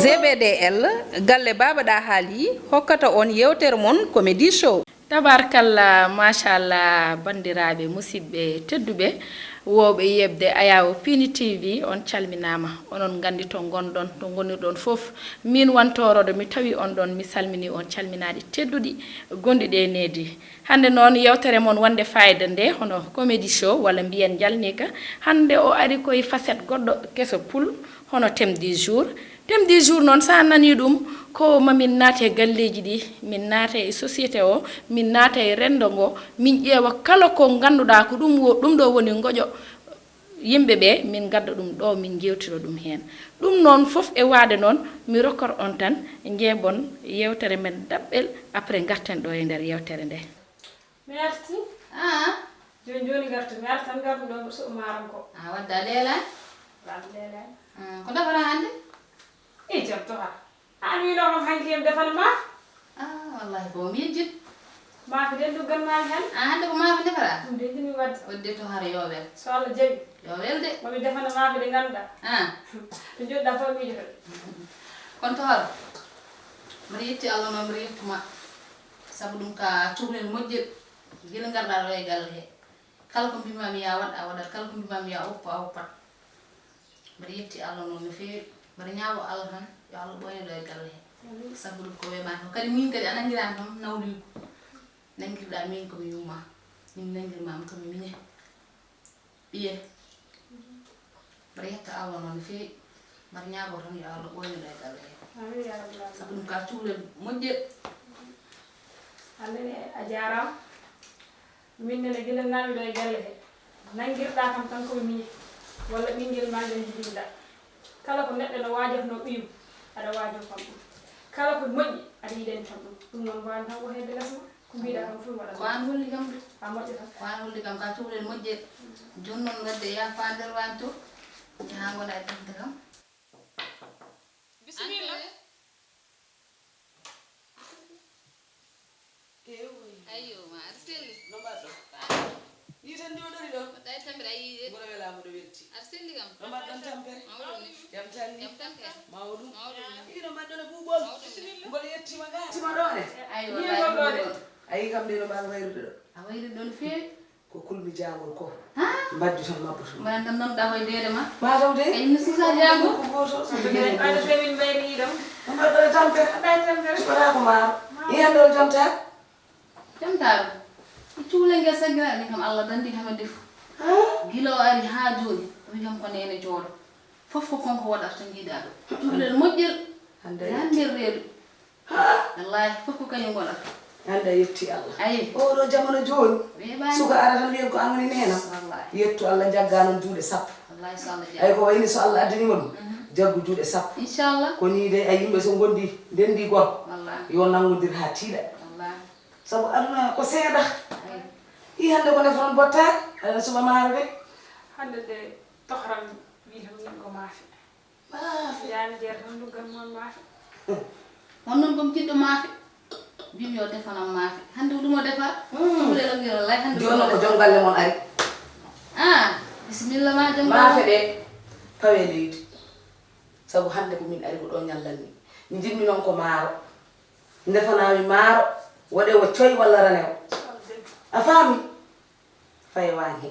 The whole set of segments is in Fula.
GBDL galle babada haali hokkata on yewtere mon comédie show tabarkalla machallah bandiraɓe musidɓe tedduɓe woɓe yebde ayawo Pini TV on calminama onon gandi to gonɗon to gonirɗon foof min wantoroɗo mi tawi on ɗon mi salmini on calminaɗi tedduɗi gonɗiɗe nedi hande noon yewtere mon wonde fayida nde hono comédie show walla mbiyen jalnika hande o ari koye facette goɗɗo keso pul hono thème du jour thème du jour noon sa nani ɗum ko mamin naate galleji ɗi min naata e société o min naata e rendo ngo min ƴeewa kala ko ganduɗa ko ɗum ɗo woni goƴo yimɓeɓe min gadda ɗum ɗo min jewtiro ɗum hen ɗum noon foof e waade noon mi rokkor on tan jeebon yewtere men daɓɓel après garten ɗo e nder yewtere nde merci joni gartu mi ar tan gardu ɗo so maram ko wadda leelani leelani ko defata hande e jam to ha an wino kam hanki em defana ma wallahi ko mi yejjit maafe den duggan ma hen hande ko maafe defata ɗum de jini wadde wadde to hara yo wel so Allah jaɓi yo welde mami defana maafe ɗe ganduɗa to joɗɗa fof miijo kono to haro mbiɗa yetti Allah noon mbiɗa yettuma saabu ɗum ka cukalel moƴƴel guila garɗa ɗo e galle he kala ko mbimami ya waɗ a waɗat kala ko mbimami ya uppa a uppat mbiɗa yetti Allah noon no fewi mbiɗa ñaago Allah tan yo Allah ɓoyne ɗo e galle he saabu ɗum ko wemani ko kadi min kadi a nangirani kam nawligo nangirɗa min komi yuma min nangirmama komi miñe ɓiye mbiɗa yetta Allah noon no fewi mbiɗa ñaago tan yo Allah ɓoyne ɗo e galle he saabu ɗum ka cukalel moƴƴel hande a jarama min nene guila nanmi ɗo e galle he nangirɗa kam tan komi miñe walla ɓinguel ma ngel jibinɗa kala ko neɗɗo no wajatno ɓiyum aɗa wajo kam ɗum kala ko moƴƴi aɗa yiɗani tan ɗum noon wawi tan ko hedde lesma ko mbiɗa kam fof waɗa ko an holli kam ɗum a moƴƴo tan ko an holli kam ka cukalel moƴƴel joni noon wadde yafa nder wani to jaha gona e defde kam bisimilla ayyo ma aɗa selli no mbaɗɗo yiiten ndi o ɗori ɗo mbaɗɗa e tampere a yiide ɓura welama ɗo welti aɗa selli kam no mbaɗɗon tampere mawɗum ni jam tanni jam tan kay mawɗum mawɗum ni ino mbaɗɗon e ɓuuɓol ngol yettima ga tima ɗo ne ayyo Ni wallahi gonɗo de. ɗum ɗo. a yi kam nde no mbaɗa wayrude ɗo a wayri ɗo no fewi ko kulmi jangol ko ha mbaddi tan mabboto mbaɗa tam noon ɗa koye deede ma mataw de kañum no sisa jango ko goto aɗa demin mbayri yiɗom no mbaɗɗon e tampere aɗa e tampere waɗa ko maaro yiyandol jonta jam taɗum ko cukalel ngel saggiraɗe min kam Allah dandi kam e defu gila o ari ha joni wi kam ko nene jooɗo fof ko konko waɗata to jiiɗa ɗo cukalel moƴƴel hande yan nder reedu wallahi fof ko kañum waɗata hande a yetti Allah ayi oɗo jamano joni weeɓani suka ara tan wiyen ko an woni nenam wallahi yettu Allah jagga noon juuɗe sappo wallahi so Allah ay jaɓi ko wayni so Allah addanima ɗum jaggu juuɗe sappo inchallah ko ni de ay yimɓe so gondi ndendi gorko wallahi yo nangodir ha tiiɗa wallahi saabu aduna ko seeɗa ayi i hande ko defaton bottare aɗa suba maaro de hande de tohram wi tan min ko maafe maafe yani jeere tan duggan moon maafe on noon komi jiɗɗo maafe mbimi yo defanam maafe hande ko ɗum o defata cukalel o ngi wallahi hande joni ko joom galle moon ari bisimilla ma jom maafe ɗe pawe leydi saabu hande ko min ari ko ɗo ñallanni mi jinmi noon ko maaro defanami maaro waɗe wo coy walla ranewo so Allah jaɓi a faami faye wani he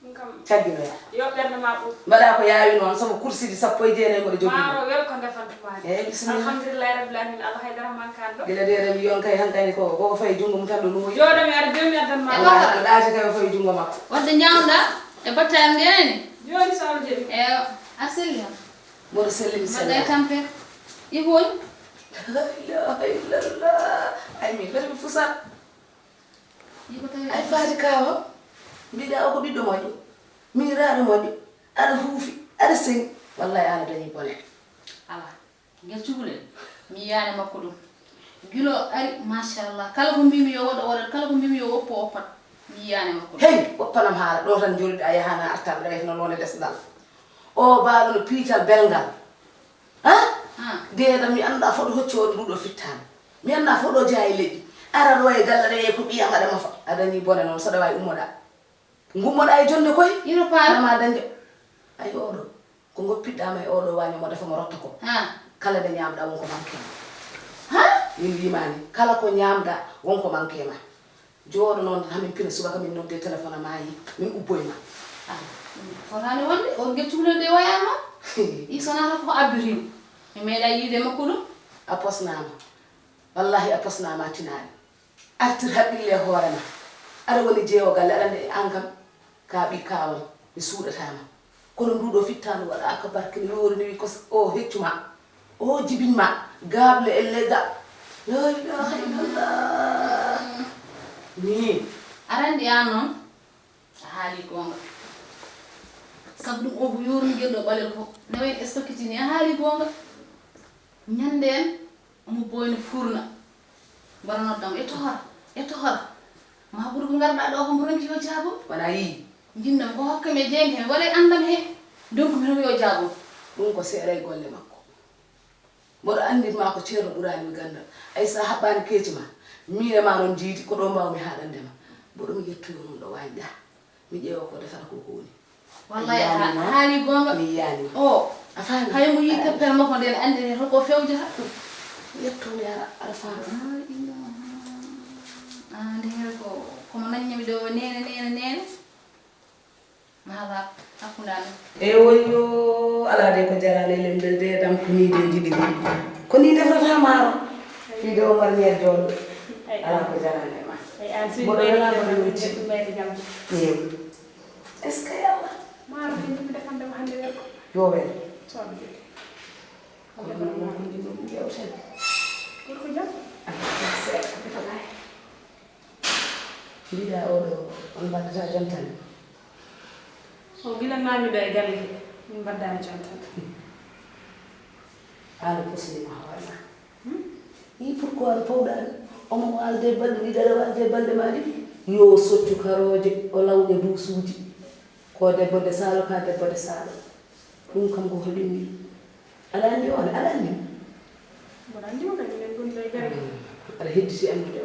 ɗum kam cagginoya yo ɓerde ma ɓuur mbaɗa ko yaawi noon saabu kursidi sappo e jeenayi mboɗo jogui maaro wel ko defantumani eyyi bisimilla alhamdulillahi rabbil alamin Allah haydara mankan ɗo guila de remi yon kay hankayni koko faye jungo mum tan ɗo nuwoyi joɗomi aɗa jomi addan ma wallahi ɗo ɗaati kay o faye jungo makko wadde ñawɗa e battare ndenani joni so Allah jaɓi eyo a selli ham mboɗo sellimi mbaɗɗa e sella tampere ihoy la ilaha illallah ay min kadi mi fusat yiko tawi ay faati kawa mbiɗa o ko ɓiɗɗo moƴƴo miiraɗo moƴƴo aɗa huufi aɗa seŋi wallahi an a dañi bone ala ngel cukalel mi yiyani makko ɗum guilo ari machallah kala ko mbimi yo waɗa waɗat kala ko mbimi yo woppo woppat mi yiyani makko ɗum hey woppanam haala ɗo tan joliɗa a yahana artaɓe ɗaweteno noone desdal o baaɗo no piital belngal deeɗa mi annda foɗo hocci oɗo nduɗo fittani mi annda foɗo jaayi leƴƴi ara ɗo e galle ɗe ko ɓiyam aɗa mafa a dañi bone noon saɗa wawi ummoɗa gummoɗa e jonde koye ino paami nama dañde ay oɗo ko goppiɗɗama e oɗo waño mo defa mo rotta ko kala nde ñamɗa wonko manquema min wimani kala ko ñamɗa wonko manquema jooɗo noon hamin pina subaka min nodde téléphone ma yi min ubboyma fotani wonde o gettude de wayama i sonata ko abbitima mi meeɗa yiide makko ɗum a posnama wallahi a posnama tinani artir haqqille hoorema aɗa woni jeewo galle aɗa nde an kam ka ɓi kawam mi suuɗatama kono nduɗo fittano waɗaka barke no yorini wi o heccuma o jibinma gable e lega la ilaha illallah ni arandi an noon a haali gonga sabu ɗum o ko yorniguel ɗo ɓalel ko nawen stockitini a haali gonga ñande en omo boyno furna mbaɗanoddam e tohora ma ɓuuri ko garɗa ɗo ko mboronki yo jaabom wona yii jinnam ko hokkami e jeymi hen waɗa andam he donc mi yo jaabom ɗum ko seeɗa e golle makko mboɗo andirma ko ceerno ɓurani mi gandal ay sa haɓɓani keeci ma mine ma noon jiidi ko ɗo mbawmi haɗandema mboɗo mi yettoyo noon ɗo wañɗa mi ƴeewa ko defata ko woni wallahi a haali gonga mi yiyani o a faami haymo yi teppere makko nden andi holko fewjata yettomi aɗa faama nde hene komo naññami ɗo nene maha hakkude amen e woyo ala de ko jarani lemde de dam ko ni de jiɗi ko ni defata maaro fiide o marniére jolɗo ala ko jarani ma mboɗo welama yewti est ce que yalla maaro fi mi defandema hande wer ko yo wel soɓe jodi kono noon ko ndinoɗum ƴewten ko jam seeɗa defalay mbiɗa oɗo on mbaddata jam tan o gila namiɗo e galle he min mbaddani jam tan ala posnima hoorema i pourquoi aɗa pawɗani omo walde balɗe ɗiɗi aɗa walde balɗe ma ɗiɗi yo soccu karoje o lawƴe duusuji ko debbo de saalo ka debbo de saalo ɗum kam ko hoɗimi aɗa andi on aɗa andi mboɗa andima kadi min gonɗo e galle aɗa hedditi andude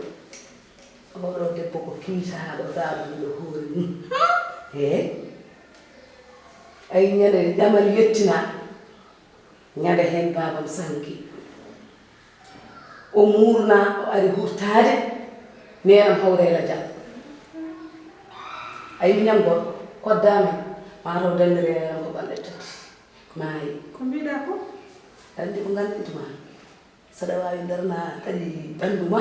o oɗo debbo ko kiitaɗo daaɗuɗo hoore mum e ay ñande ɗamal yettina ñande hen babam sanki o murna o ari hurtade nenam hawrela jam ayi ñangol koddami mataw dañireeram ko balɗe tati maayi ko mbiɗa ko andi ko gandintuma saɗa wawi darna kadi ɓandu ma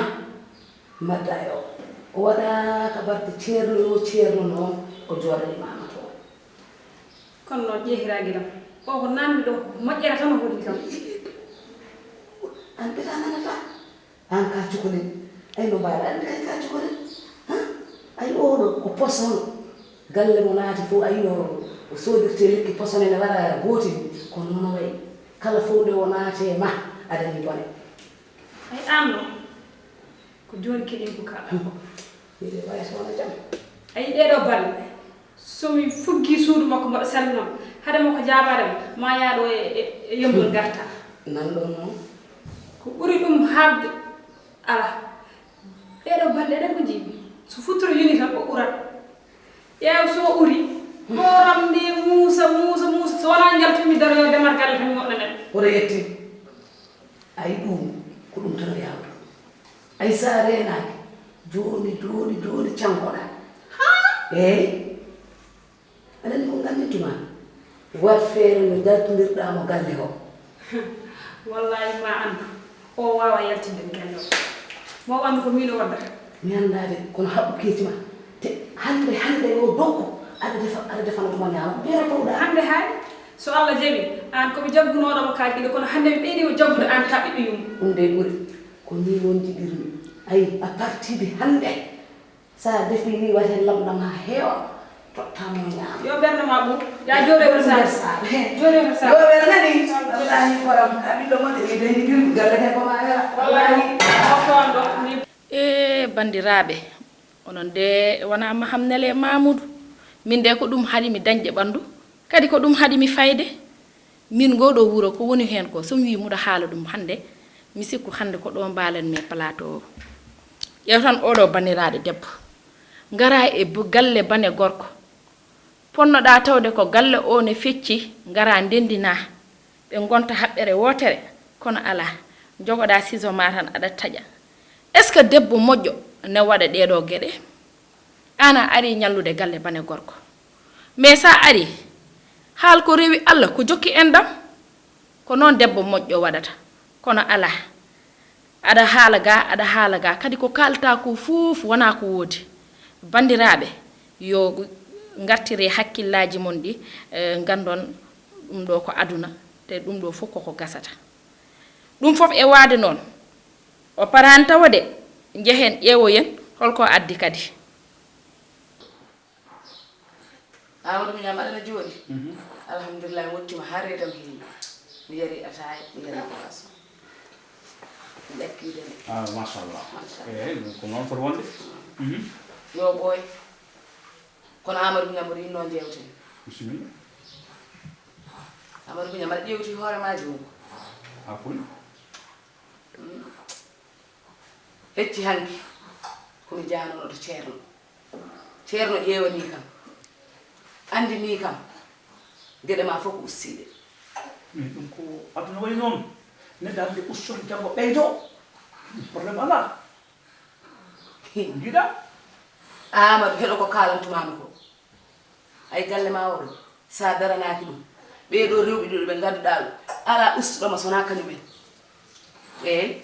madda e o waɗa ka barke ceerno yo ceerno noon ko jooɗanimama to kono noon ƴeehiraguilam o ko namdi ɗo moƴƴere tan o hoɗi kam an ɓeta nanata an ka cukalel ay no mbaɗa andi kay ka cukalel ay oɗo ko poson galle mo naati fof ayino o sodirte lekki poson ene waɗa gotel ko noon wayi kala fof nde o naate ma adani bone ay amno ko joni keɗin ko kaɗa miɗe wayata wona jam ayi ɗeɗo balɗe somi fuggi suudu makko mbaɗa salminam hade makko jaabadema ma yaaɗo e yembol garta nanɗon noon ko ɓuri ɗum haɓde ala ɗeɗo balɗe ɗen ko jiiɓi so futuro yoni tan o urat ƴeew so uri horam ndi muusa so wona jaltumi daroyo demar galle tan moɗɗanen oto yetti ayi ɗum ko ɗum tan o yawta ay sa renaki joni cankoɗa eyyi aɗani ko gandituma wat feere no jaltodirɗamo galle o wallahi ma andu o wawa yaltinde galle o mo andu ko min o waddata mi andade kono haɓɓu keetima te hande yo dokku aɗa defana ɗuma ñama ɓeera pawɗa hande haali so Allah jaɓi an komi jaggunoɗomo kajiɗo kono hande mi ɓeyɗimo jaggude an ka ɓiɗɗo yumma ɗum de ɓuuri ko ni won jiɗirmi ayi a partir de hande sa defini waten lamɗam ha heewa tottamo ñama yo ɓerde ma ɓuur ya joɗoɓe sa joɗoɓe sa yo ɓeere nani wallahi koram a ɓiɗɗo moƴƴo ɓe deni dirmi galle he koma wela wallahi oftoon ɗo ni e bandiraɓe onon de wona mahamnele mamoudou min de ko ɗum haɗimi dañƴe ɓandu kadi ko ɗum haɗimi fayde min ngoɗo wuuro ko woni hen ko somi wi muɗa haala ɗum hande mi sikku hande ko ɗo mbalanmi plateau o ƴew tan oɗo baniraɗo debbo ngara e galle bane gorko ponnoɗa tawde ko galle o ne fecci ngara ndendina ɓe gonta haɓɓere wotere kono ala jogoɗa ciseau ma tan aɗa taƴa est ce que debbo moƴƴo ne waɗa ɗeɗo gueɗe ana ari ñallude galle bane gorko mais sa ari haal ko rewi Allah ko jokki endam ko noon debbo moƴƴo waɗata kono ala aɗa haala ga kadi ko kalta ko fof wona ko woodi bandiraɓe yo gartire hakkillaji mon ɗi gandon ɗum ɗo ko aduna te ɗum ɗo fof koko gasata ɗum fof e waade noon o parani tawa de jehen ƴeewoyen holko addi kadi Amadou Mignane aɗana jooɗi alhamdulillah mi wottima ha reedam heewi mi yari ataye mi yari boisson mi ɗakkide nde machallah ko noon foti wonde yo ɓooy kono Amadou Mignane mboɗo yinno jewten bisimilla Amadou Mignane mbaɗa ƴewti hoore ma joni ha puli hecci hanki komi janono to ceerno ƴeewani kam andini kam gueɗe ma fof ko ustiɗe mais ɗum ko aduna wayi noon neɗɗo hande uston janggo ɓeydo probléme ala jiiɗa Amadou heɗo ko kalantumami ko ay galle ma oɗo sa daranaki ɗum ɓeɗo rewɓe ɗiɗo ɓe ganduɗa ɗo ala ustuɗoma sona kañumen eyyi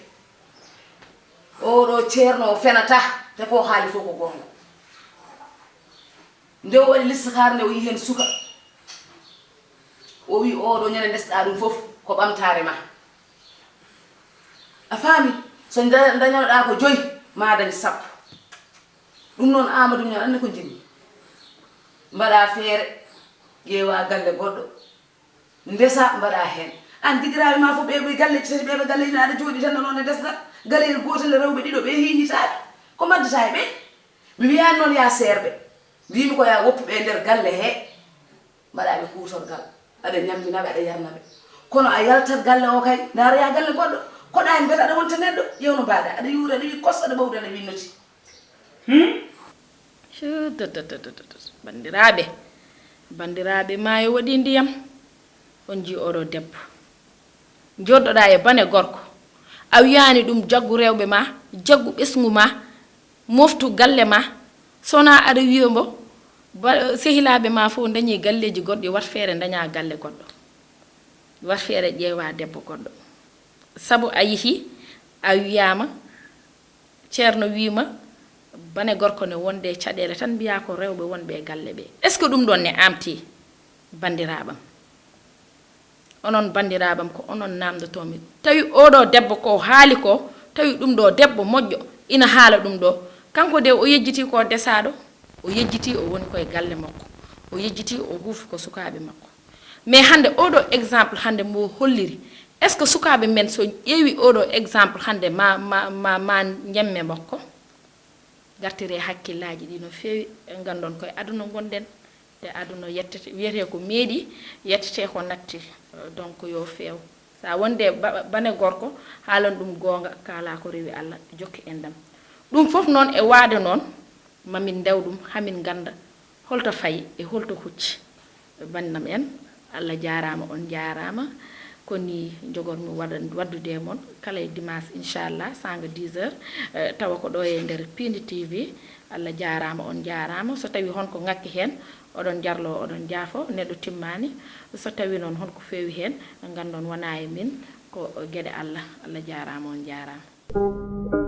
oɗo ceerno o fenata te ko haali fof ko gonga nde o waɗi listihar nde o yi hen suka o wi oɗo ñande ndesɗa ɗum fof ko ɓamtare ma a faami so dañanoɗa ko 5 ma dañ 10 ɗum noon Amadou Mignane andi ko jinmi mbaɗa feere ƴeewa galle goɗɗo ndesa mbaɗa hen an guiɗiraɓe ma fof ɓeɓe galle tati ɓeɓe galle ɗiɗi aɗa jooɗi tan noon e desda galeyel gotel rewɓe ɗiɗo ɓe hiñitaɓe ko mbaddata e ɓe mi wiyani noon ya serɓe mbimi ko ya woppuɓe nder galle he mbaɗaɓe kutorgal aɗa ñamminaɓe aɗa yarnaɓe kono a yaltat galle o kay ndaara ya galle goɗɗo koɗa en beeta aɗa wonta neɗɗo ƴewno mbaɗa aɗa yuura aɗa wi kos aɗa ɓawdi aɗa wi noti bandiraɓe maayo waɗi ndiyam on ji oɗo debbo joɗɗoɗa e bane gorko a wiyani ɗum jaggu rewɓe ma jaggu ɓesgu ma moftu galle ma sona aɗa wiyombo sehilaɓe ma fof dañi galleji goɗɗi wat feere daña galle goɗɗo wat feere ƴeewa debbo goɗɗo sabu a yihi a wiyama ceerno wima bane gorko ne wonde caɗele tan mbiya ko rewɓe wonɓe galle ɓe est ce que ɗum ɗon ne amti bandiraɓam onon bandiraɓam ko onon namdotomi tawi oɗo debbo ko haali ko tawi ɗum ɗo debbo moƴƴo ina haala ɗum ɗo kanko de o yejjiti ko desaɗo o yejjiti o woni koye galle makko o yejjiti o huufi ko sukaɓe makko mais hande oɗo exemple hande mo holliri est ce que sukaɓe men so ƴeewi oɗo exemple hande ma ñemme makko gartire hakkillaji ɗi no feewi gandon koye aduna gonɗen te aduna yettete wiyete ko meeɗi yettete ko natti donc yo feew sa wonde bane gorko haalan ɗum gonga kala ko rewi Allah jokki endam ɗum fof noon e waade noon mamin ndew ɗum hamin ganda holto fayi e holto hucci bandam en Allah jarama on jarama koni jogormi waddude mon kala e dimanche inchallah sanga 10h tawa ko ɗo e nder Pindi TV Allah jarama on jarama so tawi honko ngakki hen oɗon jarlo oɗon jaafo neɗɗo timmani so tawi noon honko feewi hen gandon wona e min ko gueɗe Allah jarama on jarama